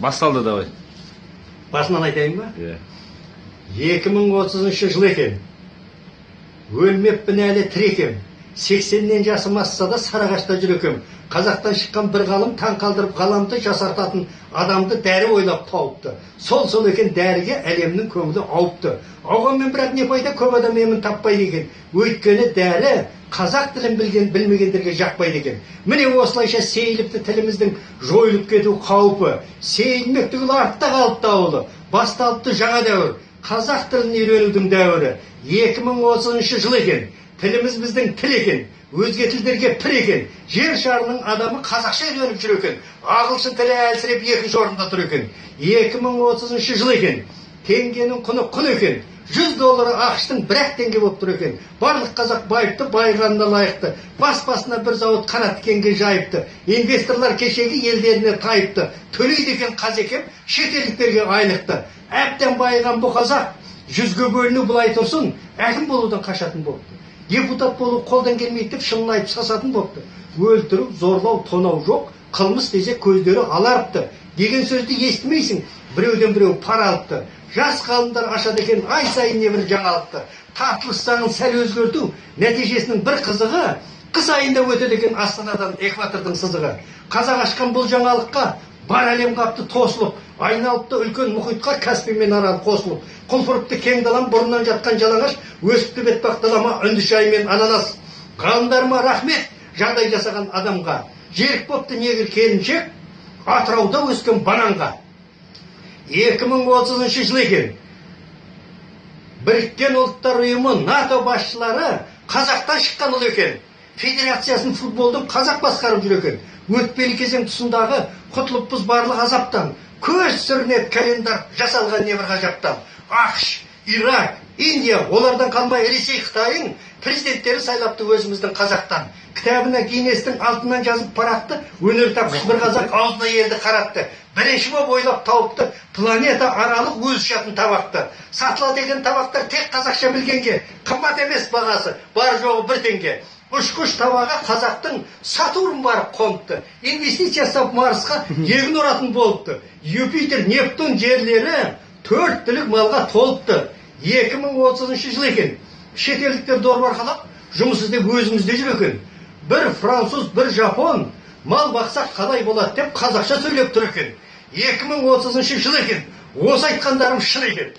Басталды давай. Басынан айтайын ба? 2030 жыл екен. Өлмеппін әлі тірі екем. 80-нен жасым асса да Сарыағашта жүр екем. Қазақтан шыққан бір ғалым таң қалдырып ғаламды жасартатын адамды дәрі ойлап тауыпты. Сол екен дәріге әлемнің көңілі ауыпты. Ауғанмен бірақ не пайда, көп адам емін таппайды екен. Өйткені дәрі қазақ тілін білмегендерге жақпайды екен. Міне осылайша сейіліпті тіліміздің жойылып кету қаупі. Сейілмек түгіл артта қалыпты ауылы. Басталыпты жаңа дәуір. Қазақ тілін үйренудің дәуірі. 2030 жыл екен. Тіліміз біздің тіл екен. Өзге тілдерге пір екен. Жер шарының адамы қазақша үйреніп жүр екен. Ағылшын тілі әлсіреп екінші орында тұр екен. 2030 жыл екен. Теңгенің құны құн екен. $100 ақштың бір-ақ теңге болып тұр екен. Барлық қазақ байыпты, байығанына лайықты. Бас-басына бір зауыт қанат тікенге жайыпты. Инвесторлар кешегі елдеріне тайыпты. Төлейді екен қазекем, шетелдіктерге айлықты. Әбден байыған бұл қазақ 100-ге бөліну былай тұрсын, әкім болудан қашатын болыпты. Депутат болу қолдан келмейді деп шынын айтып сасатын болыпты. Өлтіріп, зорлау, тонау жоқ, қылмыс десе көздері аларыпты. Деген сөзді естімейсің, біреуден біреу пара алыпты. Жас ғалымдар ашады екен ай сайын не бір жаңалықты. Тартылыс заңын сәл өзгерту, нәтижесінің бір қызығы, қыс айында өтеді екен Астанадан экватордың сызығы. Қазақ ашқан бұл жаңалыққа бар әлем қапты тосылып, айналыпты үлкен мұхитқа Каспий мен Арал қосылып. Құлпырыпты кең далам, бұрыннан жатқан жалаңаш, өсіпті бетпақ далама үнді шай мен ананас. Ғалымдарыма рахмет жағдай жасаған адамға. Жерік бопты негір келіншек, Атырауда өскен бананға. 2030 жыл екен. Біріккен ұлттар ұйымы НАТО басшылары қазақтан шыққан ұл екен. Федерациясын футболдың қазақ басқарып жүр екен. Өтпелі кезең тұсындағы құтылыппыз барлық азаптан. Көз сүрінет календар жасалған небір ғажаптан. ақш, Ирак, Индия, олардан қалмай Ресей, Қытайың президенттері сайлапты өзіміздің қазақтан. Кітабына Гиннестің алтыннан жазып парақты, өнер тапқыш бір қазақ аузына елді қаратты. Бірінші боп ойлап тауыпты, планета аралық өз ұшатын табақты. Сатыла деген табақтар тек қазақша білгенге, қымбат емес бағасы, бар жоғы бір теңге. Ұшқыш табаға қазақтың Сатурн барып қоныпты. Инвестиция сап Марсқа егін оратын болыпты. Юпитер, Нептун жерлері 4 түлік малға толыпты. 2030 жыл екен. Шетелдіктер дорбарқалап, жұмыс іздеп өзімізде жүр екен. Бір француз, бір жапон, мал бақсақ қалай болады деп қазақша сөйлеп тұр екен. 2030 жыл екен. Осы айтқандарым шын екен.